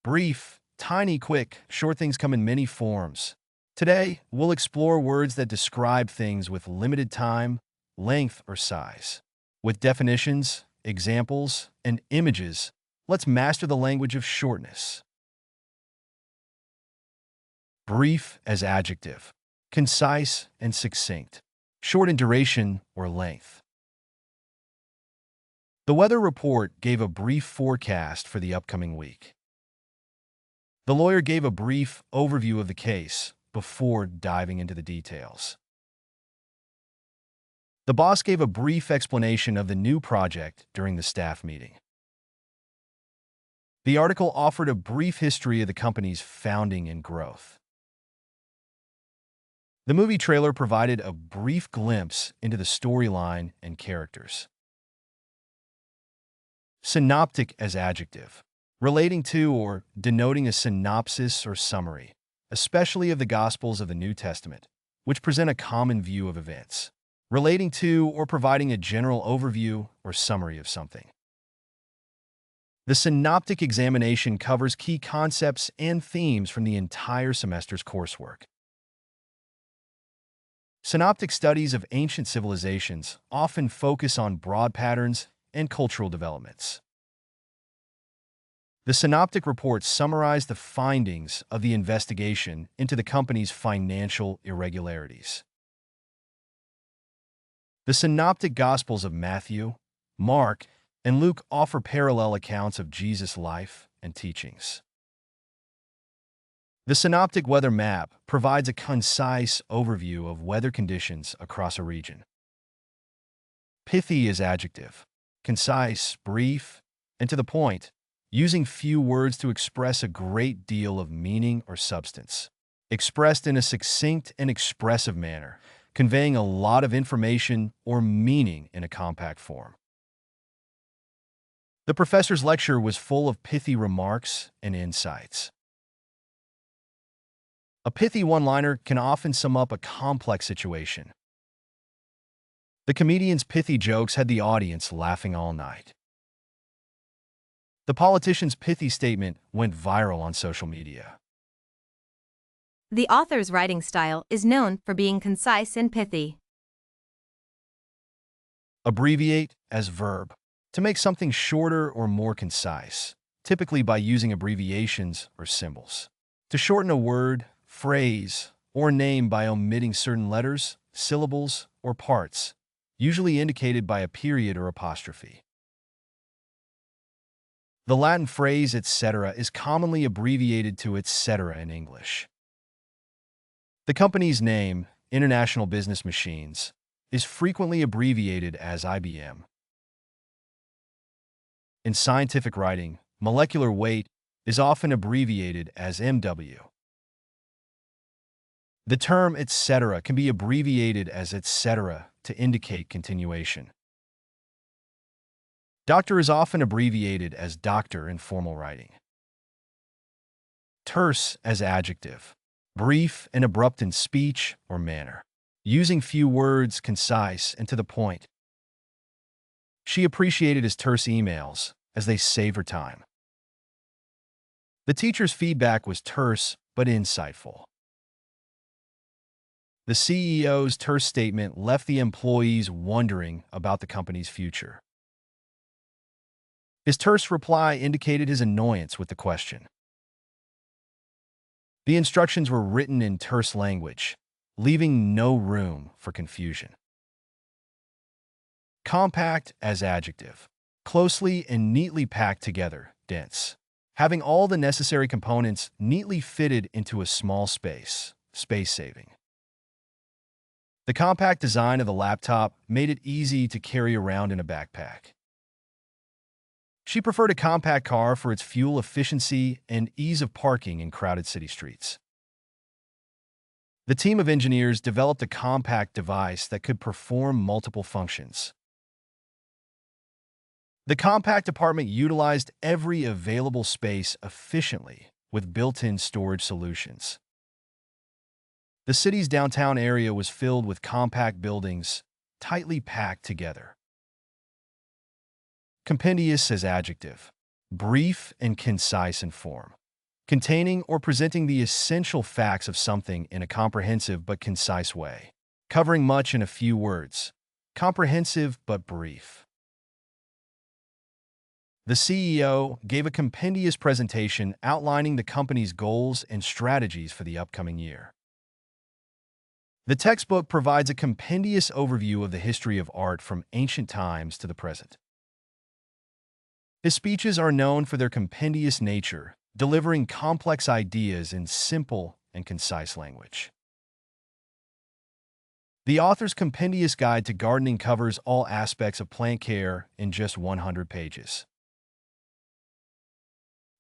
Brief, tiny, quick, short things come in many forms. Today, we'll explore words that describe things with limited time, length, or size. With definitions, examples, and images, let's master the language of shortness. Brief as adjective. Concise and succinct. Short in duration or length. The weather report gave a brief forecast for the upcoming week. The lawyer gave a brief overview of the case before diving into the details. The boss gave a brief explanation of the new project during the staff meeting. The article offered a brief history of the company's founding and growth. The movie trailer provided a brief glimpse into the storyline and characters. Synoptic as adjective. Relating to or denoting a synopsis or summary, especially of the Gospels of the New Testament, which present a common view of events. Relating to or providing a general overview or summary of something. The synoptic examination covers key concepts and themes from the entire semester's coursework. Synoptic studies of ancient civilizations often focus on broad patterns and cultural developments. The synoptic reports summarize the findings of the investigation into the company's financial irregularities. The synoptic Gospels of Matthew, Mark, and Luke offer parallel accounts of Jesus' life and teachings. The synoptic weather map provides a concise overview of weather conditions across a region. Pithy is adjective. Concise, brief, and to the point, using few words to express a great deal of meaning or substance. Expressed in a succinct and expressive manner, conveying a lot of information or meaning in a compact form. The professor's lecture was full of pithy remarks and insights. A pithy one-liner can often sum up a complex situation. The comedian's pithy jokes had the audience laughing all night. The politician's pithy statement went viral on social media. The author's writing style is known for being concise and pithy. Abbreviate as verb. To make something shorter or more concise, typically by using abbreviations or symbols. To shorten a word, phrase, or name by omitting certain letters, syllables, or parts, usually indicated by a period or apostrophe. The Latin phrase etc. is commonly abbreviated to etc. in English. The company's name, International Business Machines, is frequently abbreviated as IBM. In scientific writing, molecular weight is often abbreviated as MW. The term etc. can be abbreviated as etc. to indicate continuation. Doctor is often abbreviated as doctor in formal writing. Terse as adjective. Brief and abrupt in speech or manner. Using few words, concise, and to the point. She appreciated his terse emails, as they saved her time. The teacher's feedback was terse but insightful. The CEO's terse statement left the employees wondering about the company's future. His terse reply indicated his annoyance with the question. The instructions were written in terse language, leaving no room for confusion. Compact as adjective. Closely and neatly packed together, dense. Having all the necessary components neatly fitted into a small space, space-saving. The compact design of the laptop made it easy to carry around in a backpack. She preferred a compact car for its fuel efficiency and ease of parking in crowded city streets. The team of engineers developed a compact device that could perform multiple functions. The compact apartment utilized every available space efficiently with built-in storage solutions. The city's downtown area was filled with compact buildings, tightly packed together. Compendious as adjective. Brief and concise in form. containing or presenting the essential facts of something in a comprehensive but concise way, covering much in a few words, comprehensive but brief. The CEO gave a compendious presentation outlining the company's goals and strategies for the upcoming year. The textbook provides a compendious overview of the history of art from ancient times to the present. His speeches are known for their compendious nature, delivering complex ideas in simple and concise language. The author's compendious guide to gardening covers all aspects of plant care in just 100 pages.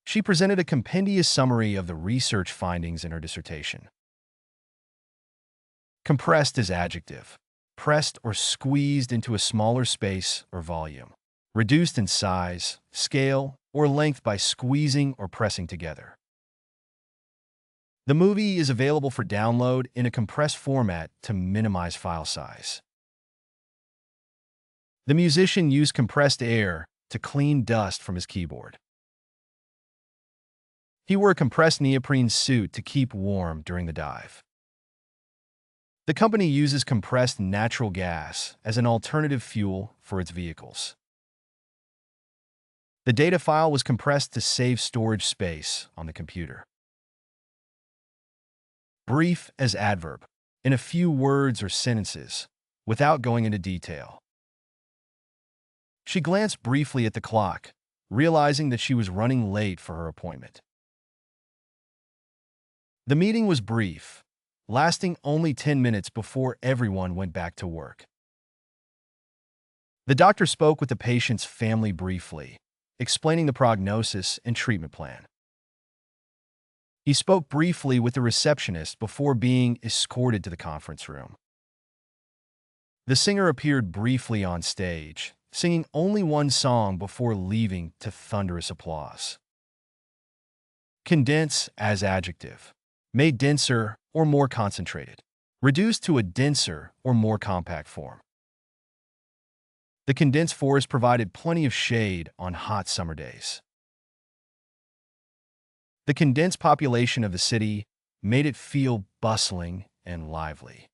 She presented a compendious summary of the research findings in her dissertation. Compressed is adjective, pressed or squeezed into a smaller space or volume. Reduced in size, scale, or length by squeezing or pressing together. The movie is available for download in a compressed format to minimize file size. The musician used compressed air to clean dust from his keyboard. He wore a compressed neoprene suit to keep warm during the dive. The company uses compressed natural gas as an alternative fuel for its vehicles. The data file was compressed to save storage space on the computer. Brief as adverb, in a few words or sentences, without going into detail. She glanced briefly at the clock, realizing that she was running late for her appointment. The meeting was brief, lasting only 10 minutes before everyone went back to work. The doctor spoke with the patient's family briefly, explaining the prognosis and treatment plan. He spoke briefly with the receptionist before being escorted to the conference room. The singer appeared briefly on stage, singing only one song before leaving to thunderous applause. Condense as adjective, made denser or more concentrated, reduced to a denser or more compact form. The condensed forest provided plenty of shade on hot summer days. The condensed population of the city made it feel bustling and lively.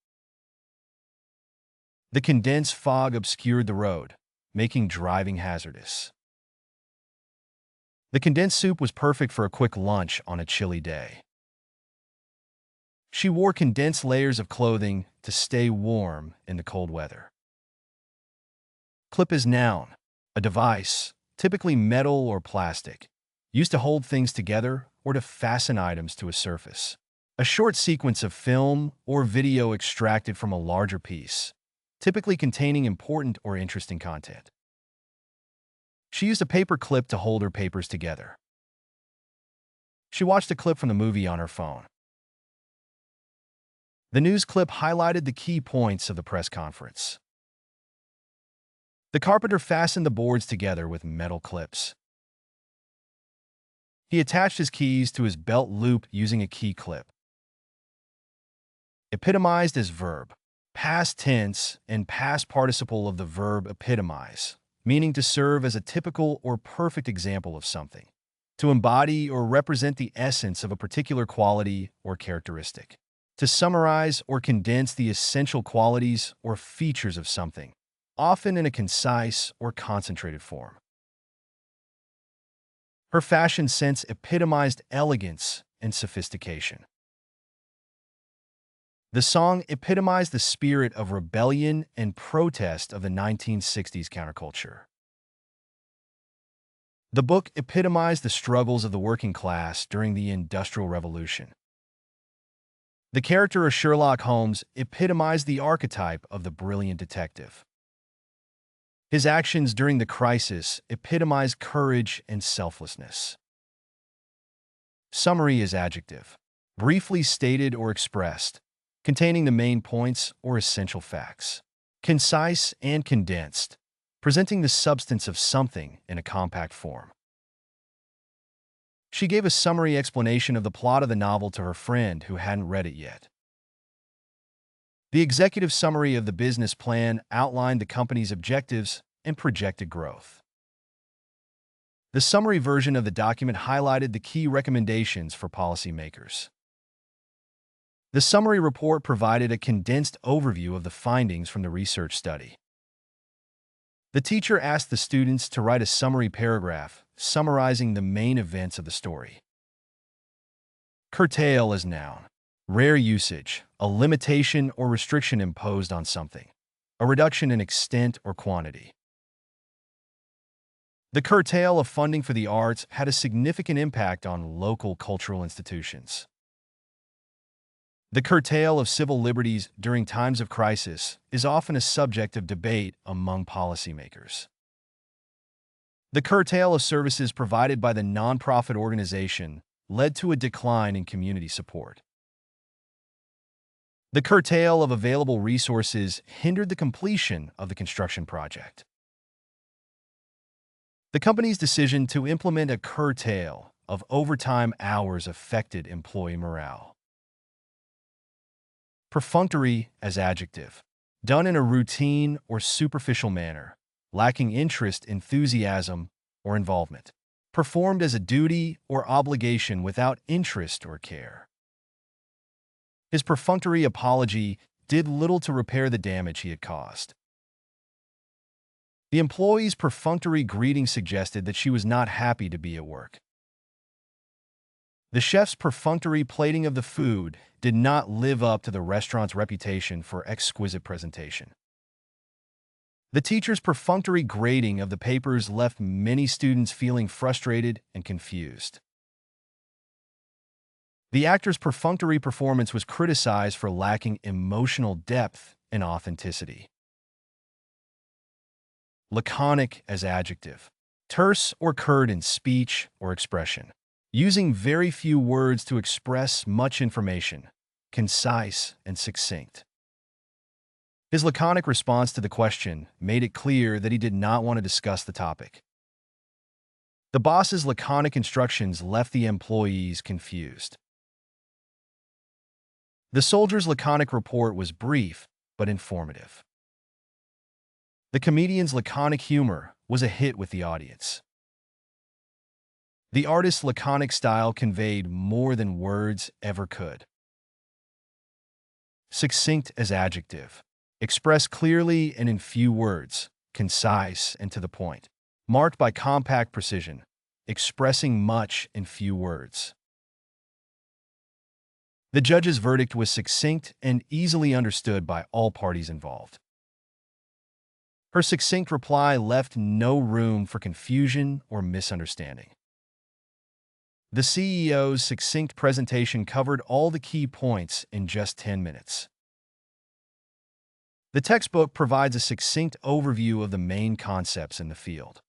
The condensed fog obscured the road, making driving hazardous. The condensed soup was perfect for a quick lunch on a chilly day. She wore condensed layers of clothing to stay warm in the cold weather. Clip is noun, a device, typically metal or plastic, used to hold things together or to fasten items to a surface. A short sequence of film or video extracted from a larger piece, typically containing important or interesting content. She used a paper clip to hold her papers together. She watched a clip from the movie on her phone. The news clip highlighted the key points of the press conference. The carpenter fastened the boards together with metal clips. He attached his keys to his belt loop using a key clip. Epitomized as verb, past tense and past participle of the verb epitomize, meaning to serve as a typical or perfect example of something, to embody or represent the essence of a particular quality or characteristic, to summarize or condense the essential qualities or features of something, often in a concise or concentrated form. Her fashion sense epitomized elegance and sophistication. The song epitomized the spirit of rebellion and protest of the 1960s counterculture. The book epitomized the struggles of the working class during the Industrial Revolution. The character of Sherlock Holmes epitomized the archetype of the brilliant detective. His actions during the crisis epitomized courage and selflessness. Summary is adjective, briefly stated or expressed, containing the main points or essential facts. Concise and condensed, presenting the substance of something in a compact form. She gave a summary explanation of the plot of the novel to her friend who hadn't read it yet. The executive summary of the business plan outlined the company's objectives and projected growth. The summary version of the document highlighted the key recommendations for policymakers. The summary report provided a condensed overview of the findings from the research study. The teacher asked the students to write a summary paragraph summarizing the main events of the story. Curtail is noun. Rare usage, a limitation or restriction imposed on something, a reduction in extent or quantity. The curtail of funding for the arts had a significant impact on local cultural institutions. The curtail of civil liberties during times of crisis is often a subject of debate among policymakers. The curtail of services provided by the nonprofit organization led to a decline in community support. The curtail of available resources hindered the completion of the construction project. The company's decision to implement a curtail of overtime hours affected employee morale. Perfunctory as adjective. Done in a routine or superficial manner, lacking interest, enthusiasm, or involvement. Performed as a duty or obligation without interest or care. His perfunctory apology did little to repair the damage he had caused. The employee's perfunctory greeting suggested that she was not happy to be at work. The chef's perfunctory plating of the food did not live up to the restaurant's reputation for exquisite presentation. The teacher's perfunctory grading of the papers left many students feeling frustrated and confused. The actor's perfunctory performance was criticized for lacking emotional depth and authenticity. Laconic as adjective. Terse or curt in speech or expression. Using very few words to express much information. Concise and succinct. His laconic response to the question made it clear that he did not want to discuss the topic. The boss's laconic instructions left the employees confused. The soldier's laconic report was brief but informative. The comedian's laconic humor was a hit with the audience. The artist's laconic style conveyed more than words ever could. Succinct as adjective. Expressed clearly and in few words, concise and to the point. Marked by compact precision, expressing much in few words. The judge's verdict was succinct and easily understood by all parties involved. Her succinct reply left no room for confusion or misunderstanding. The CEO's succinct presentation covered all the key points in just 10 minutes. The textbook provides a succinct overview of the main concepts in the field.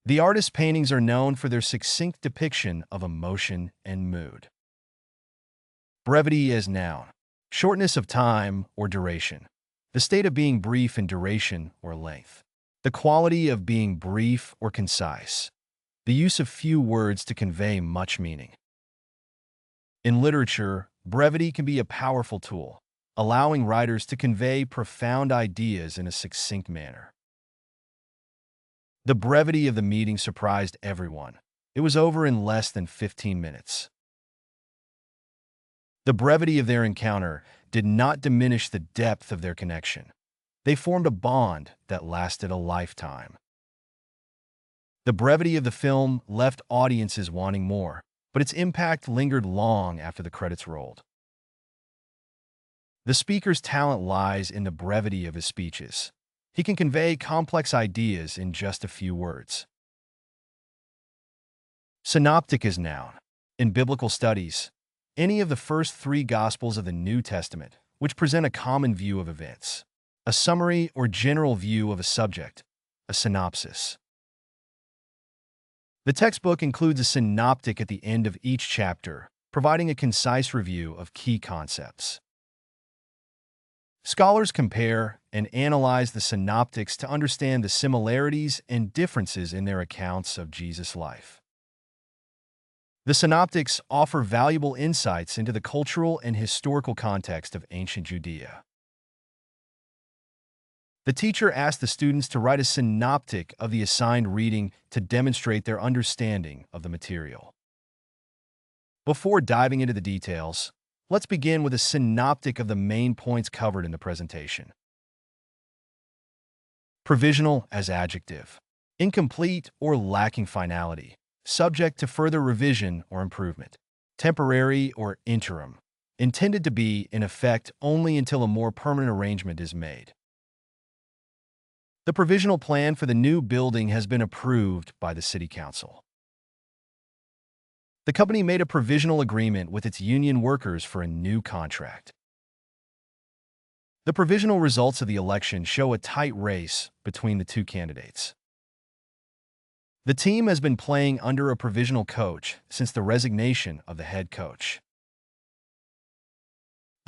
The artist's paintings are known for their succinct depiction of emotion and mood. Brevity as noun. Shortness of time or duration. The state of being brief in duration or length. The quality of being brief or concise. The use of few words to convey much meaning. In literature, brevity can be a powerful tool, allowing writers to convey profound ideas in a succinct manner. The brevity of the meeting surprised everyone. It was over in less than 15 minutes. The brevity of their encounter did not diminish the depth of their connection. They formed a bond that lasted a lifetime. The brevity of the film left audiences wanting more, but its impact lingered long after the credits rolled. The speaker's talent lies in the brevity of his speeches. He can convey complex ideas in just a few words. Synoptic is noun. In biblical studies, any of the first 3 Gospels of the New Testament, which present a common view of events, a summary or general view of a subject, a synopsis. The textbook includes a synoptic at the end of each chapter, providing a concise review of key concepts. Scholars compare and analyze the synoptics to understand the similarities and differences in their accounts of Jesus' life. The synoptics offer valuable insights into the cultural and historical context of ancient Judea. The teacher asked the students to write a synoptic of the assigned reading to demonstrate their understanding of the material. Before diving into the details, let's begin with a synoptic of the main points covered in the presentation. Provisional as adjective. Incomplete or lacking finality. Subject to further revision or improvement. Temporary or interim. Intended to be in effect only until a more permanent arrangement is made. The provisional plan for the new building has been approved by the City Council. The company made a provisional agreement with its union workers for a new contract. The provisional results of the election show a tight race between the two candidates. The team has been playing under a provisional coach since the resignation of the head coach.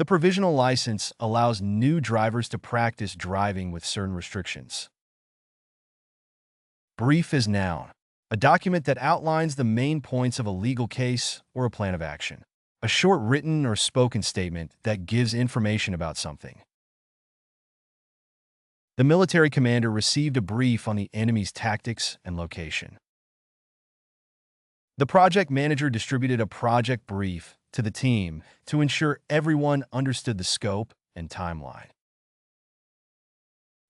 The provisional license allows new drivers to practice driving with certain restrictions. Brief is noun, a document that outlines the main points of a legal case or a plan of action. A short written or spoken statement that gives information about something. The military commander received a brief on the enemy's tactics and location. The project manager distributed a project brief to the team to ensure everyone understood the scope and timeline.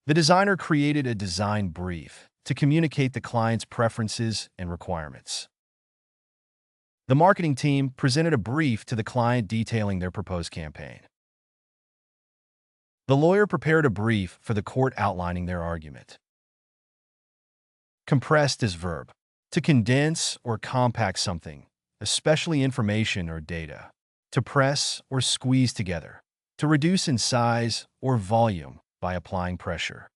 The designer created a design brief to communicate the client's preferences and requirements. The marketing team presented a brief to the client detailing their proposed campaign. The lawyer prepared a brief for the court outlining their argument. Compressed is verb. To condense or compact something, especially information or data. To press or squeeze together. To reduce in size or volume by applying pressure.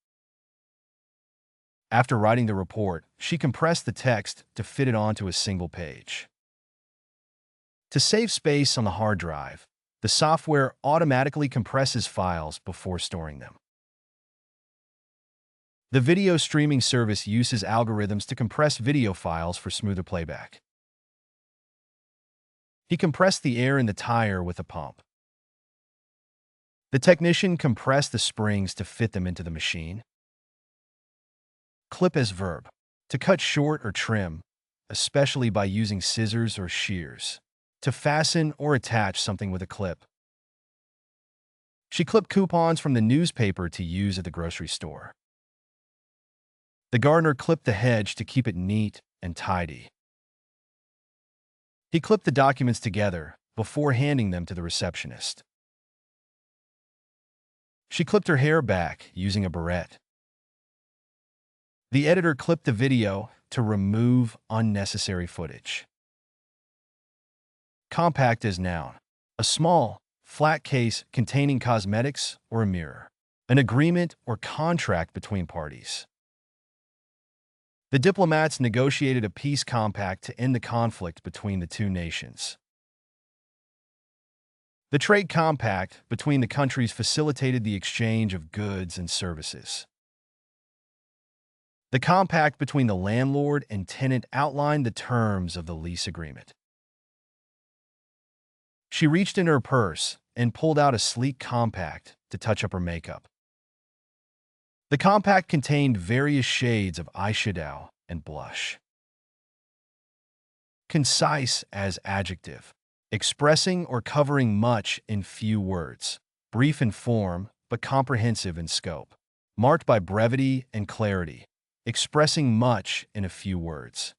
After writing the report, she compressed the text to fit it onto a single page. To save space on the hard drive, the software automatically compresses files before storing them. The video streaming service uses algorithms to compress video files for smoother playback. He compressed the air in the tire with a pump. The technician compressed the springs to fit them into the machine. Clip as verb. To cut short or trim, especially by using scissors or shears. To fasten or attach something with a clip. She clipped coupons from the newspaper to use at the grocery store. The gardener clipped the hedge to keep it neat and tidy. He clipped the documents together before handing them to the receptionist. She clipped her hair back using a barrette. The editor clipped the video to remove unnecessary footage. Compact is noun. A small, flat case containing cosmetics or a mirror. An agreement or contract between parties. The diplomats negotiated a peace compact to end the conflict between the two nations. The trade compact between the countries facilitated the exchange of goods and services. The compact between the landlord and tenant outlined the terms of the lease agreement. She reached in her purse and pulled out a sleek compact to touch up her makeup. The compact contained various shades of eyeshadow and blush. Concise as adjective. Expressing or covering much in few words. Brief in form, but comprehensive in scope. Marked by brevity and clarity. Expressing much in a few words.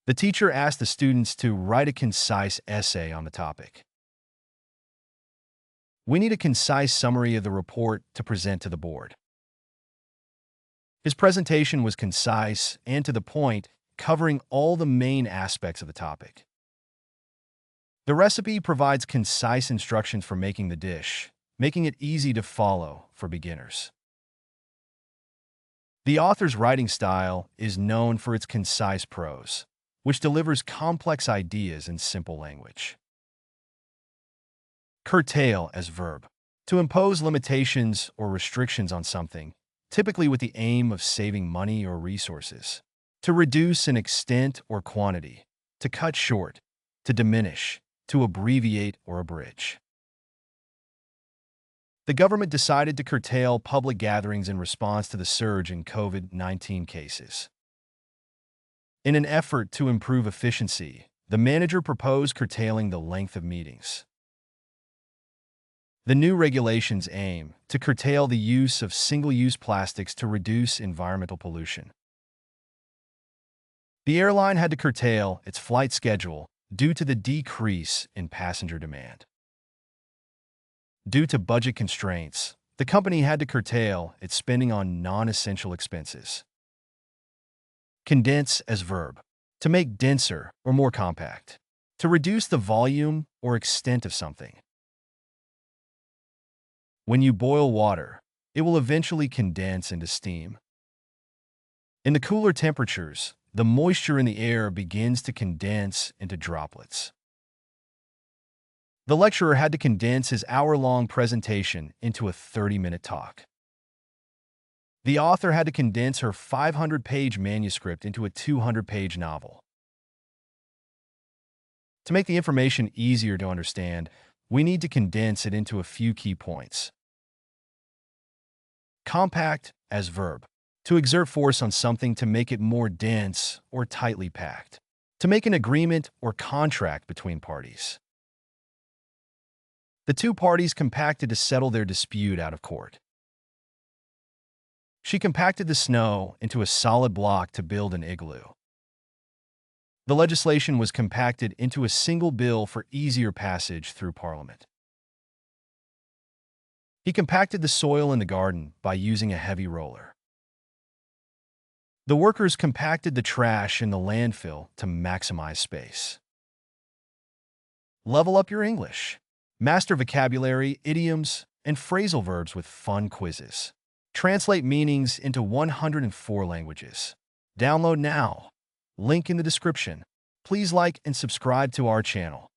The teacher asked the students to write a concise essay on the topic. We need a concise summary of the report to present to the board. His presentation was concise and to the point, covering all the main aspects of the topic. The recipe provides concise instructions for making the dish, making it easy to follow for beginners. The author's writing style is known for its concise prose, which delivers complex ideas in simple language. Curtail as verb. To impose limitations or restrictions on something, typically with the aim of saving money or resources. To reduce in extent or quantity. To cut short. To diminish. To abbreviate or abridge. The government decided to curtail public gatherings in response to the surge in COVID-19 cases. In an effort to improve efficiency, the manager proposed curtailing the length of meetings. The new regulations aim to curtail the use of single-use plastics to reduce environmental pollution. The airline had to curtail its flight schedule due to the decrease in passenger demand. Due to budget constraints, the company had to curtail its spending on non-essential expenses. Condense as verb, to make denser or more compact, to reduce the volume or extent of something. When you boil water, it will eventually condense into steam. In the cooler temperatures, the moisture in the air begins to condense into droplets. The lecturer had to condense his hour-long presentation into a 30-minute talk. The author had to condense her 500-page manuscript into a 200-page novel. To make the information easier to understand, we need to condense it into a few key points. Compact as verb, to exert force on something to make it more dense or tightly packed, to make an agreement or contract between parties. The two parties compacted to settle their dispute out of court. She compacted the snow into a solid block to build an igloo. The legislation was compacted into a single bill for easier passage through Parliament. He compacted the soil in the garden by using a heavy roller. The workers compacted the trash in the landfill to maximize space. Level up your English. Master vocabulary, idioms, and phrasal verbs with fun quizzes. Translate meanings into 104 languages. Download now. Link in the description. Please like and subscribe to our channel.